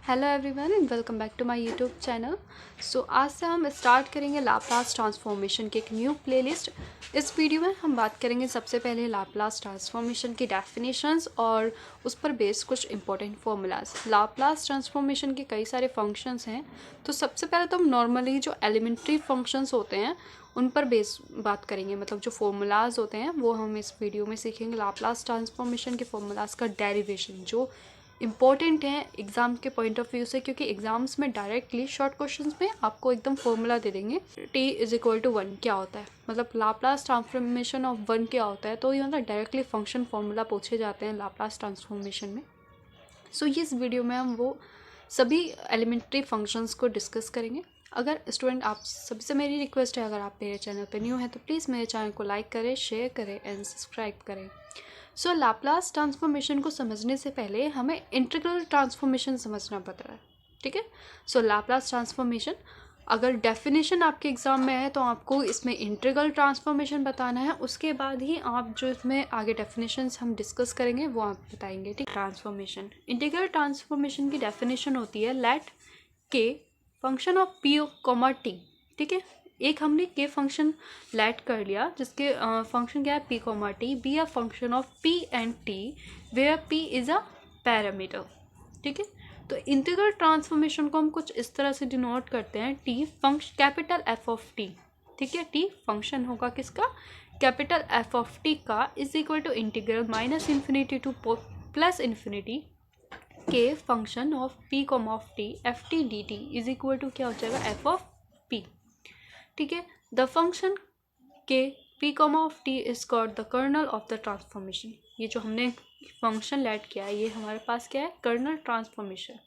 Hello everyone and welcome back to my YouTube channel. आज से हम स्टार्ट करेंगे लाप्लास ट्रांसफॉर्मेशन की एक न्यू प्लेलिस्ट। इस वीडियो में हम बात करेंगे सबसे पहले लाप्लास ट्रांसफॉर्मेशन की डेफिनेशंस और उस पर बेस्ड कुछ इंपॉर्टेंट फॉर्मूलाज। लाप्लास ट्रांसफॉर्मेशन के कई सारे फंक्शंस हैं, तो सबसे पहले तो हम नॉर्मली जो एलिमेंट्री फंक्शंस होते हैं उन पर बेस बात करेंगे, मतलब जो फॉर्मूलाज होते हैं वो हम इस वीडियो में सीखेंगे। लाप्लास ट्रांसफॉर्मेशन के फॉर्मूलाज का डेरिवेशन जो इम्पॉर्टेंट है एग्ज़ाम के पॉइंट ऑफ व्यू से, क्योंकि एग्जाम्स में डायरेक्टली शॉर्ट क्वेश्चंस में आपको एकदम फॉर्मूला दे देंगे। टी इज इक्वल टू 1 क्या होता है, मतलब लाप्लास ट्रांसफॉर्मेशन ऑफ 1 क्या होता है, तो ये मतलब डायरेक्टली फंक्शन फॉर्मूला पूछे जाते हैं लाप्लास ट्रांसफॉर्मेशन में। ये इस वीडियो में हम वो सभी एलिमेंट्री फंक्शंस को डिस्कस करेंगे। अगर स्टूडेंट आप सबसे मेरी रिक्वेस्ट है, अगर आप मेरे चैनल पर न्यू हैं तो प्लीज़ मेरे चैनल को लाइक करें, शेयर करें एंड सब्सक्राइब करें। लाप्लास ट्रांसफॉर्मेशन को समझने से पहले हमें इंटीग्रल ट्रांसफॉर्मेशन समझना पड़ता है, ठीक है। लाप्लास ट्रांसफॉर्मेशन अगर डेफिनेशन आपके एग्ज़ाम में है तो आपको इसमें इंटीग्रल ट्रांसफॉर्मेशन बताना है, उसके बाद ही आप जो इसमें आगे डेफिनेशंस हम डिस्कस करेंगे वो आप बताएंगे, ठीक। ट्रांसफॉर्मेशन, इंटीग्रल ट्रांसफॉर्मेशन की डेफिनेशन होती है लेट के function of P comma T, ठीक है। एक हमने के फंक्शन लेट कर लिया जिसके फंक्शन क्या है, P comma T, be a function of P and T where P is a parameter, ठीक है। तो इंटीग्रल ट्रांसफॉर्मेशन को हम कुछ इस तरह से डिनोट करते हैं, T function capital F of T, ठीक है। टी फंक्शन होगा किसका, कैपिटल एफ ऑफ टी का, is equal to integral minus infinity to plus infinity K function of P comma of T F T D T is equal to क्या हो जाएगा, F of P, ठीक है। The function K P comma of T is called the kernel of the transformation. ये जो हमने function let किया है ये हमारे पास क्या है, कर्नल ट्रांसफॉर्मेशन,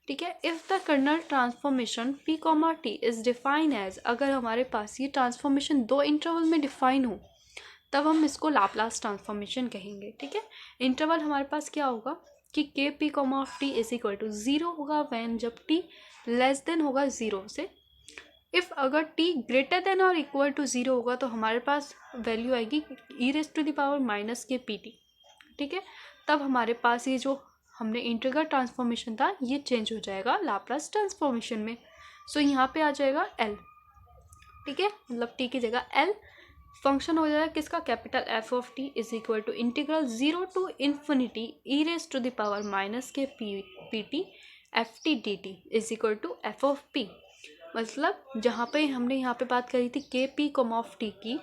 ठीक है। If the kernel transformation P comma T is define as, अगर हमारे पास ये ट्रांसफॉर्मेशन दो इंटरवल में डिफाइन हो तब हम इसको लाप्लास ट्रांसफॉर्मेशन कहेंगे, ठीक है। इंटरवल हमारे पास क्या होगा कि K P comma of T is equal to 0 होगा वैन जब टी लेस देन होगा 0 से। इफ़ अगर t ग्रेटर देन और इक्वल टू 0 होगा तो हमारे पास वैल्यू आएगी E raise to the power minus के पी टी, ठीक है। तब हमारे पास ये जो हमने इंटीग्रल ट्रांसफॉर्मेशन था ये चेंज हो जाएगा लाप्लास ट्रांसफॉर्मेशन में। यहाँ पे आ जाएगा l, ठीक है, मतलब t की जगह l फंक्शन हो जाएगा किसका, capital F of T is equal to integral 0 to infinity E raise to the power minus के P T F T D T is equal to F of P. मतलब जहाँ पे हमने यहाँ पे बात करी थी के पी कॉम ऑफ टी की,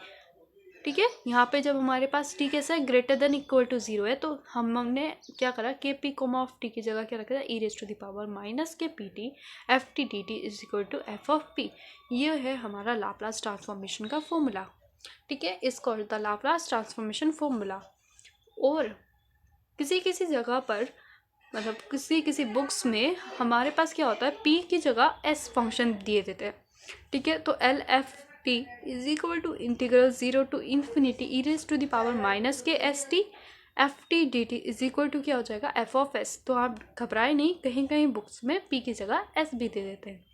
ठीक है। यहाँ पे जब हमारे पास टी कैसा है, ग्रेटर देन इक्वल टू 0 है, तो हमने क्या करा, के पी कॉम ऑफ टी की जगह क्या रखा था, E raise to the power minus के P T F T D T is equal to F of P. ये है हमारा लाप्लास ट्रांसफॉर्मेशन का फॉर्मूला, ठीक है। इस called the Laplace transformation formula. और किसी किसी जगह पर, मतलब किसी किसी बुक्स में हमारे पास क्या होता है, p की जगह s फंक्शन दिए देते हैं, ठीक है। तो L F T is equal to integral 0 to infinity E raise to the power minus K S T F T D T is equal to क्या हो जाएगा, एफ ऑफ एस। तो आप घबराए नहीं, कहीं कहीं बुक्स में p की जगह s भी दे देते हैं,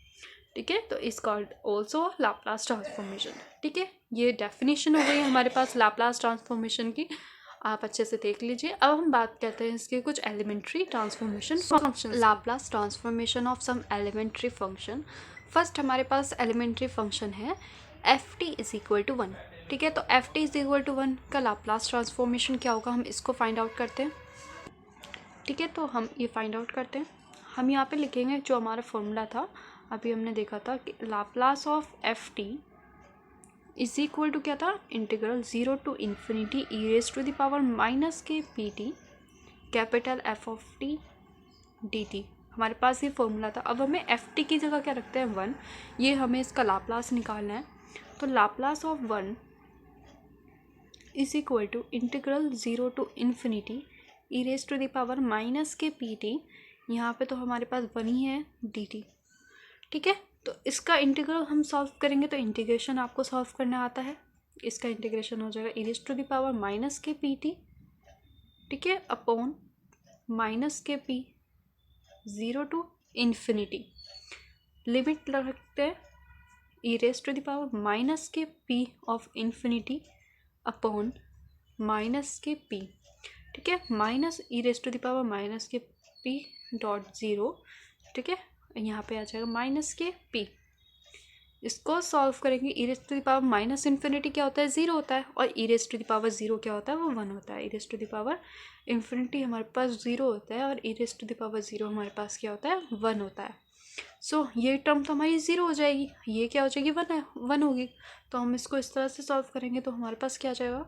ठीक है। तो इस कॉल्ड ऑल्सो लाप्लास ट्रांसफॉर्मेशन, ठीक है। ये डेफिनेशन हो गई हमारे पास लाप्लास ट्रांसफॉर्मेशन की, आप अच्छे से देख लीजिए। अब हम बात करते हैं इसके कुछ elementary transformation function, Laplace transformation of some elementary function. First हमारे पास एलिमेंट्री फंक्शन है F T is equal to 1, ठीक है। तो F T is equal to 1 का लाप्लास ट्रांसफॉर्मेशन क्या होगा, हम इसको फाइंड आउट करते हैं, ठीक है। तो हम ये फाइंड आउट करते हैं, हम यहाँ पे लिखेंगे जो हमारा फॉर्मूला था, अभी हमने देखा था कि Laplace of F T is equal to क्या था, integral 0 to infinity E raise to the power minus के P T capital F of T D T. हमारे पास ये फॉर्मूला था। अब हमें एफ टी की जगह क्या रखते हैं, 1, ये हमें इसका लाप्लास निकालना है। तो Laplace of 1 is equal to integral 0 to infinity E raise to the power minus के पी टी, यहाँ पे तो हमारे पास 1 ही है डी टी, ठीक है। तो इसका इंटीग्रल हम सॉल्व करेंगे, तो इंटीग्रेशन आपको सॉल्व करना आता है, इसका इंटीग्रेशन हो जाएगा ई raise to the power minus के पी टी, ठीक है, अपॉन माइनस के पी 0 टू इन्फिनिटी, लिमिट रखते हैं ई raise to the power minus के P of infinity upon minus के पी, ठीक है, minus E raise to the power minus के पी डॉट 0 ठीक है, यहाँ पे आ जाएगा माइनस के पी। इसको सॉल्व करेंगे, E raise to the power minus infinity क्या होता है, ज़ीरो होता है, और E raise to the power zero क्या होता है, वो वन होता है। E raise to the power infinity हमारे पास ज़ीरो होता है और E raise to the power zero हमारे पास क्या होता है, वन होता है। सो ये टर्म तो हमारी ज़ीरो हो जाएगी, ये क्या हो जाएगी, वन है, वन होगी। तो हम इसको इस तरह से सॉल्व करेंगे तो हमारे पास क्या आ जाएगा,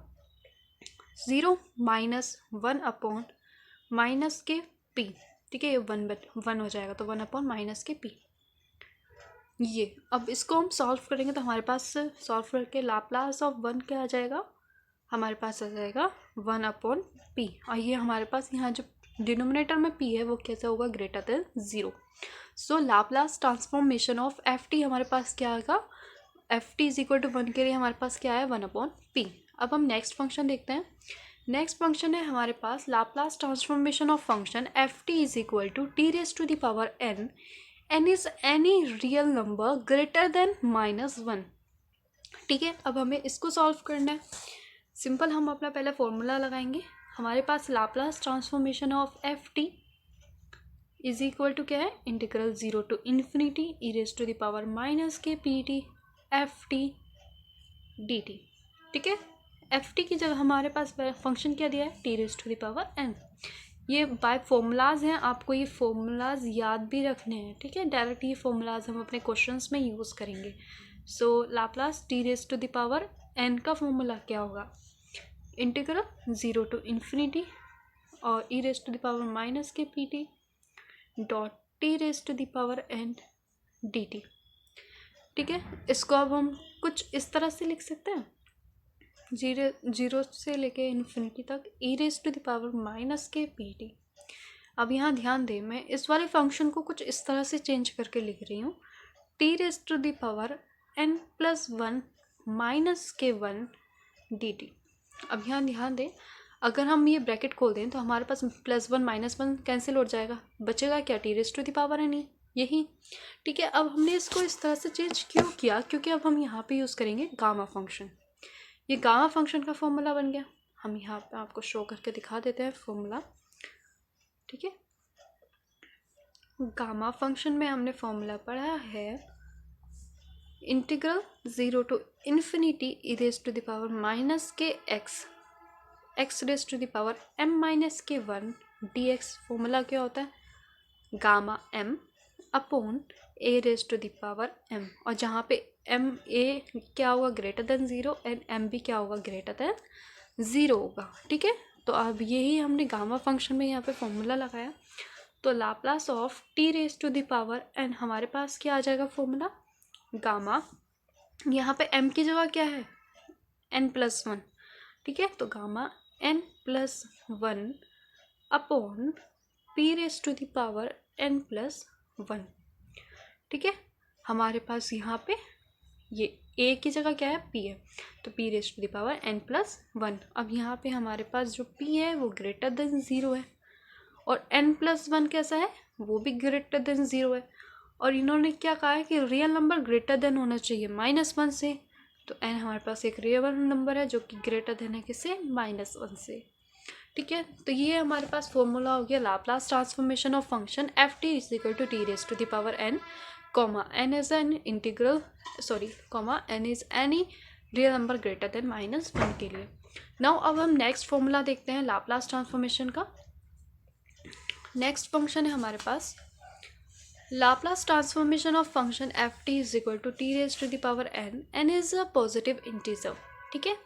zero minus one upon minus के पी। ठीक है, ये वन हो जाएगा, तो वन अपॉन माइनस के पी। ये अब इसको हम सॉल्व करेंगे तो हमारे पास सॉल्व करके लाप्लास ऑफ वन क्या आ जाएगा, हमारे पास आ जाएगा वन अपॉन पी। और ये हमारे पास यहाँ जो डिनोमिनेटर में पी है वो कैसे होगा, greater than zero. So Laplace transformation of F T हमारे पास क्या आएगा, F T is equal to one के लिए हमारे पास क्या है, वन अपॉन पी। अब हम नेक्स्ट फंक्शन देखते हैं। नेक्स्ट फंक्शन है हमारे पास Laplace transformation of function F T is equal to T raise to the power N, N is any real number greater than minus one. ठीक है, अब हमें इसको सॉल्व करना है। सिंपल, हम अपना पहले फॉर्मूला लगाएंगे। हमारे पास Laplace transformation of F T is equal to क्या है, integral zero to infinity E raise to the power minus के P T F T D T. ठीक है, एफ टी की जगह हमारे पास फंक्शन क्या दिया है, T raise to the power N. ये बाय फॉर्मूलाज हैं, आपको ये फॉर्मूलाज याद भी रखने हैं। ठीक है, डायरेक्ट ये फॉर्मूलाज हम अपने क्वेश्चंस में यूज़ करेंगे। So Laplace T raise to the power N का फॉर्मूला क्या होगा, इंटीग्रल ज़ीरो टू इन्फिनिटी और E raise to the power minus के P T dot T raise to the power N D T. ठीक है, इसको अब हम कुछ इस तरह से लिख सकते हैं, जीरो से लेके इन्फिनिटी तक E raise to the power minus के पी टी। अब यहाँ ध्यान दें, मैं इस वाले फंक्शन को कुछ इस तरह से चेंज करके लिख रही हूँ, T raise to the power N plus one minus के वन डी टी। अब यहाँ ध्यान दें, अगर हम ये ब्रैकेट खोल दें तो हमारे पास plus one minus one cancel हो जाएगा, बचेगा क्या, T raise to the power N ही, यही। ठीक है, अब हमने इसको इस तरह से चेंज क्यों किया, क्योंकि अब हम यहाँ पे यूज़ करेंगे गामा फंक्शन। ये गामा फंक्शन का फॉर्मूला बन गया। हम यहाँ पे आपको शो करके दिखा देते हैं फॉर्मूला। ठीक है, गामा फंक्शन में हमने फॉर्मूला पढ़ा है, integral zero to infinity E raise to the power minus K X raise to the power M minus के वन डी एक्स। फॉर्मूला क्या होता है, gamma M upon A raise to the power M, और जहाँ पे M A क्या होगा, greater than zero, and M भी क्या होगा, ग्रेटर देन ज़ीरो होगा। ठीक है, तो अब यही हमने गामा फंक्शन में यहाँ पे फॉर्मूला लगाया। तो Laplace of T raise to the power N, हमारे पास क्या आ जाएगा फॉर्मूला, गामा, यहाँ पे एम की जगह क्या है, एन प्लस वन। ठीक है, तो gamma N plus one upon P raise to the power N plus one. ठीक है, हमारे पास यहाँ पे ये ए की जगह क्या है, पी है, तो P raise to the power N plus one. अब यहाँ पे हमारे पास जो पी है वो ग्रेटर देन ज़ीरो है, और एन प्लस वन कैसा है, वो भी ग्रेटर देन ज़ीरो है। और इन्होंने क्या कहा है कि रियल नंबर ग्रेटर देन होना चाहिए माइनस वन से, तो एन हमारे पास एक रियल नंबर है जो कि ग्रेटर देन है किससे, माइनस वन से। ठीक है, तो ये हमारे पास फॉर्मूला हो गया Laplace transformation of function F T is equal to T raise to the power n, comma n is an integral comma n is any real number greater than minus one के लिए। Now अब हम next formula देखते हैं Laplace transformation का। Next function है हमारे पास Laplace transformation of function F T is equal to T raise to the power N, N is a positive integer. ठीक है,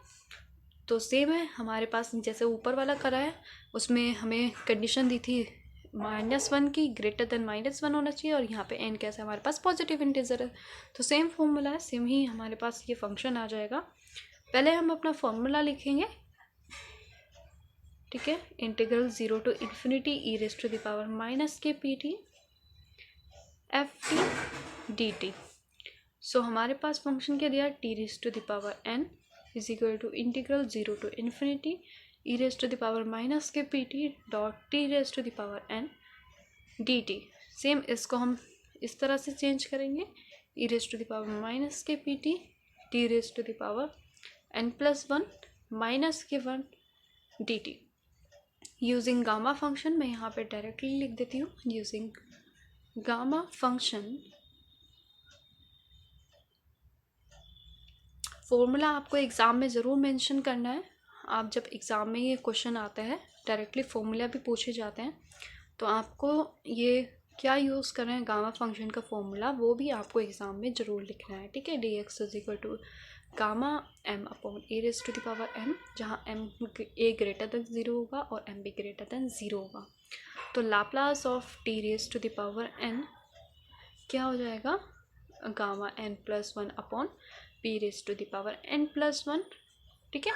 तो सेम है हमारे पास जैसे ऊपर वाला करा है, उसमें हमें कंडीशन दी थी माइनस वन की, ग्रेटर देन माइनस वन होना चाहिए, और यहाँ पे एन कैसे हमारे पास पॉजिटिव इंटीजर है, तो सेम फॉर्मूला है, सेम ही हमारे पास ये फंक्शन आ जाएगा। पहले हम अपना फॉर्मूला लिखेंगे। ठीक है, integral zero to infinity E raise to the power minus के P T F T D t. So हमारे पास फंक्शन क्या दिया, t raise to the power n is equal to integral zero to infinity E raise to the power minus के P T dot T raise to the power N D t. Same इसको हम इस तरह से change करेंगे, e raise to the power minus के P t raise to the power N plus one minus के one D t. Using gamma function मैं यहाँ पे डायरेक्टली लिख देती हूँ, यूजिंग गामा फंक्शन फॉर्मूला आपको एग्ज़ाम में ज़रूर मेंशन करना है। आप जब एग्ज़ाम में ये क्वेश्चन आता है, डायरेक्टली फॉर्मूला भी पूछे जाते हैं, तो आपको ये क्या यूज़ कर रहे हैं गामा फंक्शन का फॉर्मूला, वो भी आपको एग्ज़ाम में ज़रूर लिखना है। ठीक है, d x is equal to gamma M upon A raise to the power m, जहाँ m a greater than zero होगा और एम भी ग्रेटर देन ज़ीरो होगा। तो Laplace of T raise to the power n क्या हो जाएगा, gamma N plus one upon P raise to the power N plus one. ठीक है,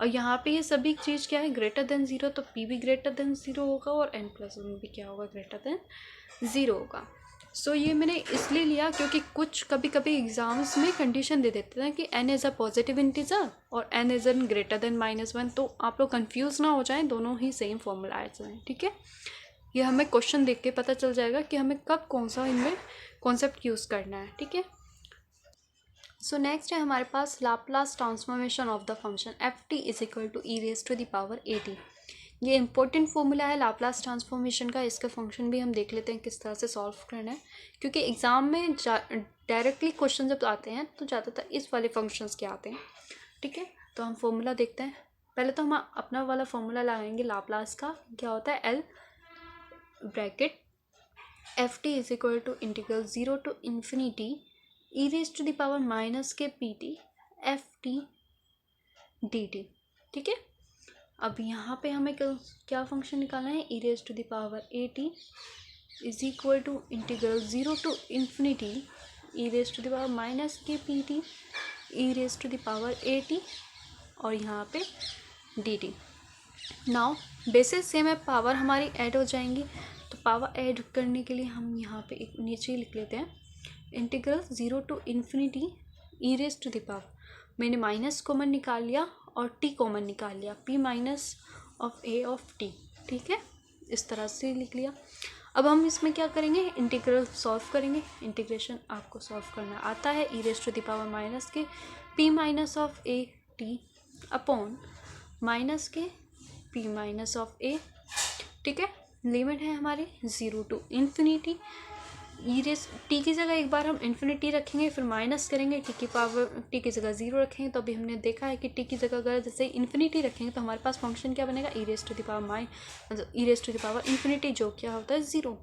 और यहाँ पे ये सभी चीज़ क्या है, ग्रेटर देन ज़ीरो, तो पी भी ग्रेटर देन ज़ीरो होगा और एन प्लस वन भी क्या होगा, ग्रेटर देन ज़ीरो होगा। सो ये मैंने इसलिए लिया क्योंकि कुछ कभी कभी एग्जाम्स में कंडीशन दे देते हैं कि n is a positive integer और n is n greater than minus one, तो आप लोग कंफ्यूज ना हो जाएं, दोनों ही सेम फॉर्मूला आ जाएँ। ठीक है, ये हमें क्वेश्चन देख के पता चल जाएगा कि हमें कब कौन सा इनमें कॉन्सेप्ट यूज़ करना है। ठीक है, सो नेक्स्ट है हमारे पास Laplace transformation of the function F T is equal to e raise to the power A t. ये इंपॉर्टेंट फॉर्मूला है लाप्लास ट्रांसफॉर्मेशन का। इसका फंक्शन भी हम देख लेते हैं किस तरह से सॉल्व करना है, क्योंकि एग्ज़ाम में डायरेक्टली क्वेश्चन जब आते हैं तो ज़्यादातर इस वाले फंक्शंस के आते हैं। ठीक है, तो हम फॉर्मूला देखते हैं। पहले तो हम अपना वाला फॉर्मूला लगाएंगे लाप्लास का। क्या होता है, L bracket f T is equal to integral zero to infinity E raise to the power minus के P T F T D T. ठीक है, अब यहाँ पे हमें क्या फंक्शन निकालना है, e raise to the power A t is equal to integral zero to infinity E raise to the power minus के P t e raise to the power A t और यहाँ पे d t. Now basis same है, power हमारी add हो जाएंगी, तो power add करने के लिए हम यहाँ पे एक नीचे लिख लेते हैं integral zero to infinity E raise to the power, मैंने माइनस कॉमन निकाल लिया और टी कॉमन निकाल लिया, P minus of A of T. ठीक है, इस तरह से लिख लिया। अब हम इसमें क्या करेंगे, इंटीग्रल सॉल्व करेंगे। इंटीग्रेशन आपको सॉल्व करना आता है, e raise to the power minus के p minus of A t upon minus के पी माइनस ऑफ ए। ठीक है, लिमिट है हमारी zero to infinity, e raise t की जगह एक बार हम इन्फिनिटी रखेंगे, फिर माइनस करेंगे, टी की पावर टी की जगह ज़ीरो रखेंगे। तो अभी हमने देखा है कि टी की जगह अगर जैसे इन्फिनिटी रखेंगे तो हमारे पास फंक्शन क्या बनेगा, e raise to the power मतलब e raise to the power infinity, जो क्या होता है ज़ीरो।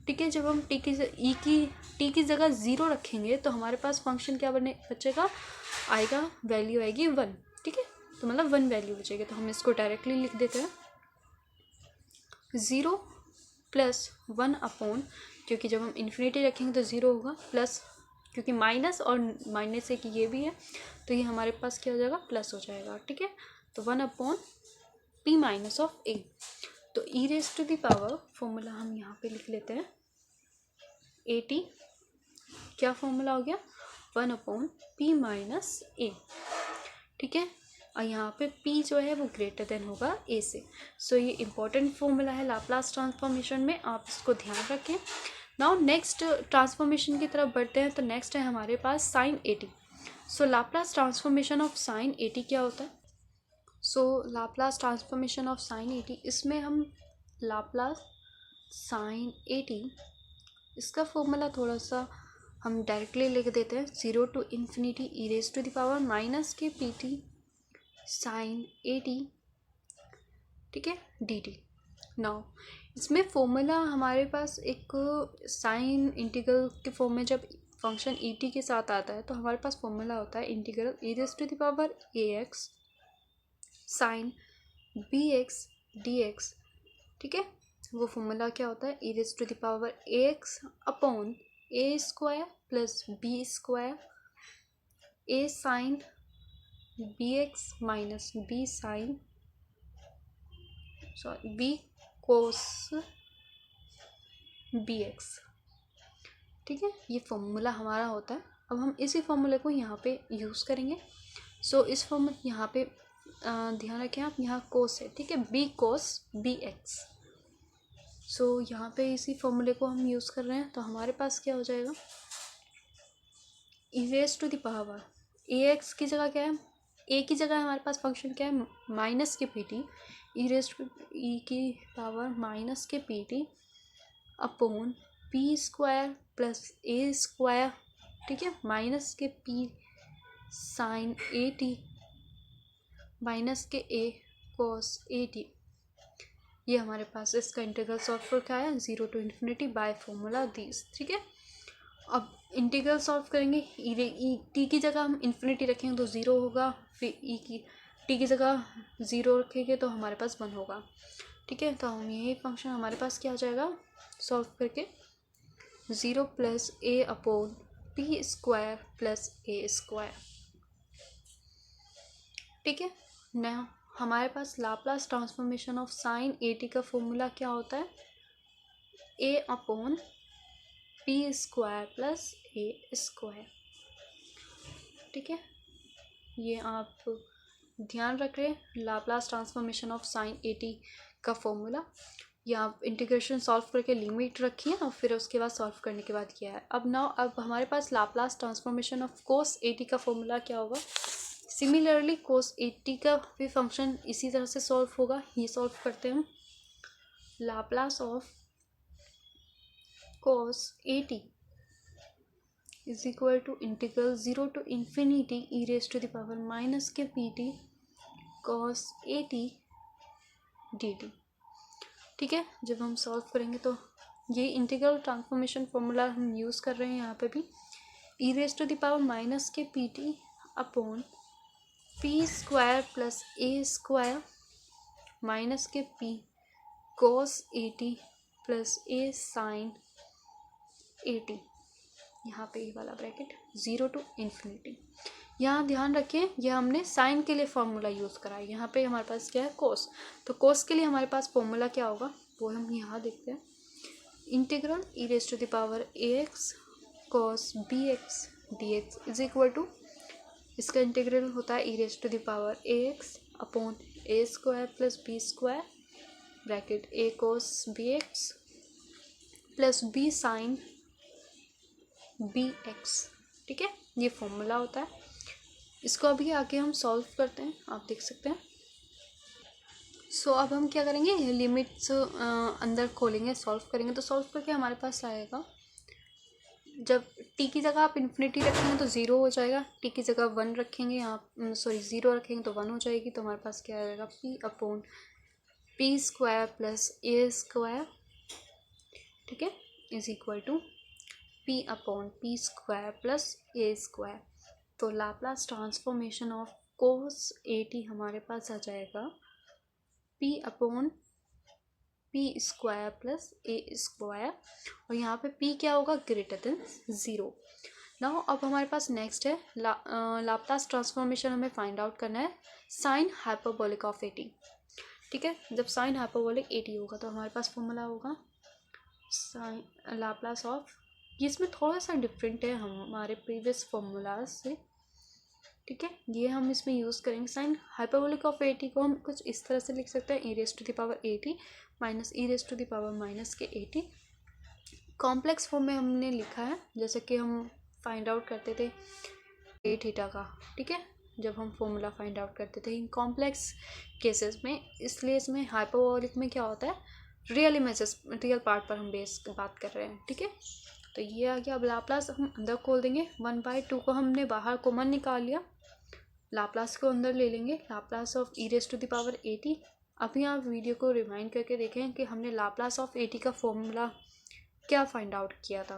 ठीक है, जब हम टी की जगह ज़ीरो रखेंगे तो हमारे पास फंक्शन क्या बचेगा, आएगा, वैल्यू आएगी वन। ठीक है, तो मतलब वन वैल्यू बचेगी। तो हम इसको डायरेक्टली लिख देते हैं ज़ीरो प्लस वन अपॉन, क्योंकि जब हम इन्फिनिटी रखेंगे तो ज़ीरो होगा, प्लस क्योंकि माइनस और माइनस एक ये भी है तो ये हमारे पास क्या हो जाएगा, प्लस हो जाएगा। ठीक है, तो one upon p minus of a. तो e raise to the power formula हम यहाँ पे लिख लेते हैं ए टी, क्या फॉर्मूला हो गया, वन अपॉन पी माइनस ए। ठीक है, और यहाँ पे p जो है वो ग्रेटर देन होगा a से। सो ये इंपॉर्टेंट फॉर्मूला है लाप्लास ट्रांसफॉर्मेशन में, आप इसको ध्यान रखें। नाउ नेक्स्ट ट्रांसफॉर्मेशन की तरफ बढ़ते हैं। तो नेक्स्ट है हमारे पास sine A t. So Laplace transformation of sine A t क्या होता है, so Laplace transformation of sine A t, इसमें हम लाप्लास साइन ए टी, इसका फॉर्मूला थोड़ा सा हम डायरेक्टली लिख देते हैं, zero to infinity E raise to the power minus के पी टी साइन ए टी। ठीक है, डी टी। नाउ इसमें फॉर्मूला हमारे पास एक साइन इंटीग्रल के फॉर्म में जब फंक्शन ई टी के साथ आता है तो हमारे पास फॉर्मूला होता है integral e raise to the power a x sine b x d x. ठीक है, वो फॉर्मूला क्या होता है, e raise to the power a x upon a square plus b square a sine b x minus b sine b cos b x. ठीक है, ये formula हमारा होता है। अब हम इसी फॉर्मूले को यहाँ पे यूज़ करेंगे। सो इस फॉर्मूले यहाँ पे ध्यान रखें आप, यहाँ कोस है। ठीक है, बी कोस बी एक्स। सो यहाँ पे इसी फॉर्मूले को हम यूज़ कर रहे हैं, तो हमारे पास क्या हो जाएगा, ई raise to the power a x की जगह क्या है, ए की जगह हमारे पास फंक्शन क्या है, माइनस के P t, e raise to e की पावर माइनस के P t upon p square plus a square, ठीक है, माइनस के पी साइन ए टी माइनस के ए कॉस ए टी। ये हमारे पास इसका इंटीग्रल सॉल्व करके आया 0 to infinity by formula this, ठीक है। अब इंटीग्रल सॉल्व करेंगे, ई टी की जगह हम इन्फिनिटी रखेंगे तो 0 होगा, फिर ई की टी की जगह 0 रखेंगे तो हमारे पास 1 होगा, ठीक है। तो हम यही फंक्शन हमारे पास क्या आ जाएगा सॉल्व करके 0 plus a upon p square plus a square, ठीक है ना। हमारे पास Laplace transformation of sine A T का फॉर्मूला क्या होता है, a upon p square plus a square, ठीक है। ये आप ध्यान रख रहे हैं Laplace transformation of sine A T का फॉर्मूला। ये आप इंटीग्रेशन सॉल्व करके लिमिट रखिए और फिर उसके बाद सॉल्व करने के बाद किया है। अब हमारे पास Laplace transformation of cos a T का फॉर्मूला क्या होगा। सिमिलरली कोस ए टी का भी फंक्शन इसी तरह से सॉल्व होगा। ये सॉल्व करते हैं हम। Laplace of cos a t is equal to integral 0 to infinity e raised to the power minus के P t cos a t D T, ठीक है। जब हम सॉल्व करेंगे तो ये इंटीग्रल ट्रांसफॉर्मेशन फॉर्मूला हम यूज़ कर रहे हैं यहाँ पे भी, e raise to the power minus के P t upon p square plus a square minus के p cos a T plus A sine A T, यहाँ पे ये वाला ब्रैकेट 0 to infinity। यहाँ ध्यान रखें ये हमने साइन के लिए फॉर्मूला यूज़ करा है, यहाँ पे हमारे पास क्या है कोस, तो कोस के लिए हमारे पास फॉर्मूला क्या होगा वो हम यहाँ देखते हैं। Integral e raise to the power a x cos b x d x is equal to, इसका इंटीग्रल होता है e raise to the power a x upon a square plus b square bracket a cos b x plus b sine b x, ठीक है। ये formula होता है। इसको अभी आगे हम सॉल्व करते हैं, आप देख सकते हैं। सो अब हम क्या करेंगे लिमिट्स अंदर खोलेंगे, सॉल्व करेंगे। तो सॉल्व करके हमारे पास आएगा, जब टी की जगह आप इन्फिनिटी रखेंगे तो 0 हो जाएगा, टी की जगह 1 रखेंगे आप 0 रखेंगे तो 1 हो जाएगी। तो हमारे पास क्या आएगा p upon p square plus a square, ठीक है, is equal to p upon p square plus a square. तो Laplace transformation of cos a t हमारे पास आ जाएगा p upon p square plus a square, और यहाँ पे पी क्या होगा ग्रेटर देन 0। नाउ अब हमारे पास नेक्स्ट है लाप्लास ट्रांसफॉर्मेशन हमें फाइंड आउट करना है sign hyperbolic of A t, ठीक है। जब साइन हाइपरबोलिक ए टी होगा तो हमारे पास फॉर्मूला होगा साइन लाप्लास ऑफ, ये इसमें थोड़ा सा डिफरेंट है हमारे प्रीवियस फॉर्मूलाज से, ठीक है। ये हम इसमें यूज़ करेंगे sine hyperbolic of A T को हम कुछ इस तरह से लिख सकते हैं ई raise to the power A t minus E raise to the power minus के ए टी। कॉम्प्लेक्स फॉर्म में हमने लिखा है जैसे कि हम फाइंड आउट करते थे ए थीटा का, ठीक है, जब हम फॉर्मूला फाइंड आउट करते थे इन कॉम्प्लेक्स केसेस में। इसलिए इसमें हाइपरबोलिक में क्या होता है रियल इमेजेस रियल पार्ट पर हम बेस बात कर रहे हैं, ठीक है। तो ये आ गया। अब लाप्लास हम अंदर खोल देंगे, 1/2 को हमने बाहर कॉमन निकाल लिया, लाप्लास को अंदर ले लेंगे, Laplace of E raise to the power A T. अभी आप वीडियो को रिमाइंड करके देखें कि हमने लाप्लास ऑफ ए टी का फॉर्मूला क्या फाइंड आउट किया था,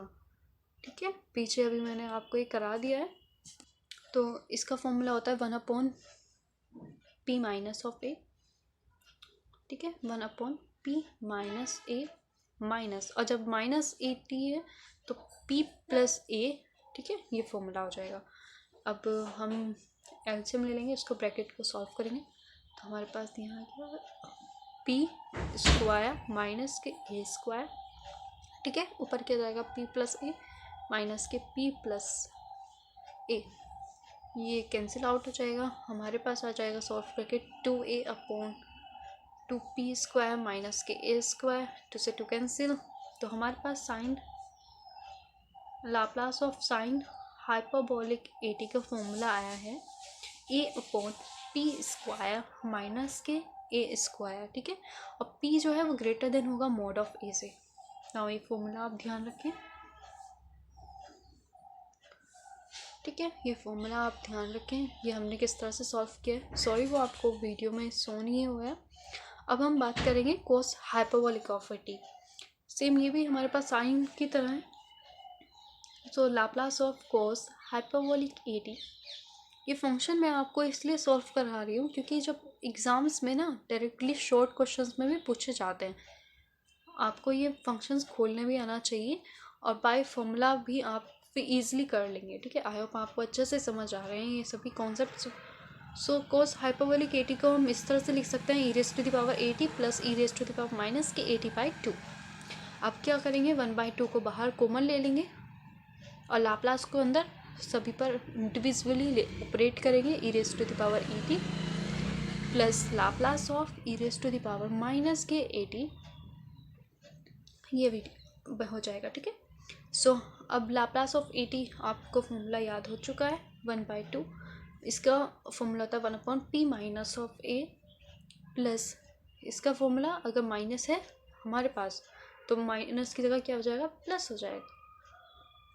ठीक है, पीछे अभी मैंने आपको ये करा दिया है। तो इसका फॉर्मूला होता है 1/p माइनस ऑफ ए, ठीक है, 1/p माइनस ए माइनस, और जब माइनस ए टी है तो p प्लस ए, ठीक है, ये फॉर्मूला हो जाएगा। अब हम एलसीएम ले लेंगे, इसको ब्रैकेट को सॉल्व करेंगे तो हमारे पास यहाँ क्या पी स्क्वायर माइनस के ए स्क्वायर, ठीक है, ऊपर क्या जाएगा p प्लस ए माइनस के p प्लस ए, ये कैंसिल आउट हो जाएगा। हमारे पास आ जाएगा सॉल्व करके 2a upon 2p square minus के ए स्क्वायर, 2 से 2 कैंसिल। तो हमारे पास sine Laplace of sine hyperbolic A T का फॉर्मूला आया है a upon p square minus के ए स्क्वायर, ठीक है, और p जो है वो ग्रेटर देन होगा मॉड ऑफ ए से, नाउ ये फॉर्मूला आप ध्यान रखें, ठीक है। ये फॉर्मूला आप ध्यान रखें, ये हमने किस तरह से सॉल्व किया है। सॉरी वो आपको वीडियो में शो नहीं हुआ है। अब हम बात करेंगे cos hyperbolic of A t. Same ये भी हमारे पास साइन की तरह है। So Laplace of cos hyperbolic A t, ये फंक्शन मैं आपको इसलिए सॉल्व करा रही हूँ क्योंकि जब एग्ज़ाम्स में ना डायरेक्टली शॉर्ट क्वेश्चंस में भी पूछे जाते हैं, आपको ये फंक्शंस खोलने भी आना चाहिए और बाय फॉर्मूला भी आप ईजिली कर लेंगे, ठीक है। आई होप आपको अच्छे से समझ आ रहे हैं ये सभी concept. So cos hyperbolic A T को हम इस तरह से लिख सकते हैं, E raise to the power A T plus E raise to the power minus के ए टी बाई टू। अब क्या करेंगे, 1/2 को बाहर कॉमन ले लेंगे और लाप्लास को अंदर सभी पर इंडिविजुअली ऑपरेट करेंगे। E raise to the power E T plus Laplace of E raise to the power minus के ए टी, ये भी हो जाएगा, ठीक है। सो अब लाप्लास ऑफ ए टी आपको फॉर्मूला याद हो चुका है, 1/2। इसका फॉर्मूला था 1/p minus of A plus इसका फॉर्मूला अगर माइनस है हमारे पास तो माइनस की जगह क्या हो जाएगा, प्लस हो जाएगा,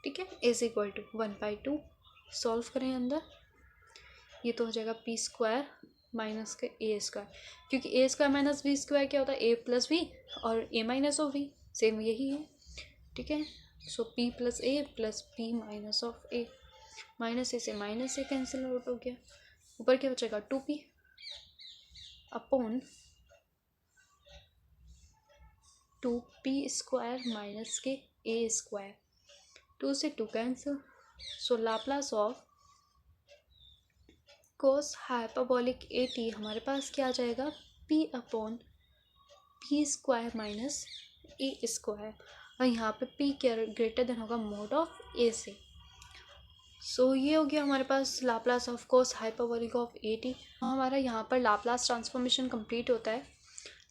ठीक है। Is equal to 1/2। सॉल्व करें अंदर, ये तो हो जाएगा पी स्क्वायर माइनस के ए स्क्वायर, क्योंकि a square minus b square क्या होता है, ए प्लस बी, और a minus of b same यही है, ठीक है। So p plus a plus p minus of a, minus a से माइनस ए कैंसिल आउट हो गया, ऊपर क्या बचेगा 2p upon 2p square minus के ए स्क्वायर, 2 से 2 cancel. So Laplace of cos hyperbolic A t हमारे पास क्या आ जाएगा, p upon p square minus a square, और यहाँ पे p ग्रेटर देन होगा मोड ऑफ a से। सो ये हो गया हमारे पास Laplace of cos hyperbolic of A t. हमारा यहाँ पर लाप्लास ट्रांसफॉर्मेशन कंप्लीट होता है।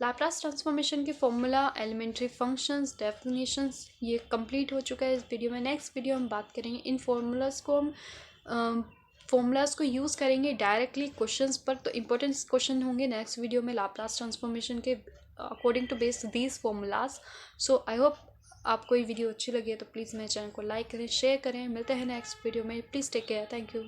लाप्लास ट्रांसफॉर्मेशन के फॉर्मूला, एलिमेंट्री फंक्शंस, डेफिनेशंस ये कंप्लीट हो चुका है इस वीडियो में। नेक्स्ट वीडियो हम बात करेंगे इन फॉर्मूलाज को, हम फॉर्मूलाज को यूज़ करेंगे डायरेक्टली क्वेश्चंस पर, तो इंपॉर्टेंट क्वेश्चन होंगे नेक्स्ट वीडियो में लाप्लास ट्रांसफॉर्मेशन के according to base these formulas. So I hope आपको ये वीडियो अच्छी लगी है तो प्लीज़ मेरे चैनल को लाइक करें, शेयर करें। मिलते हैं नेक्स्ट वीडियो में, please take care, thank you.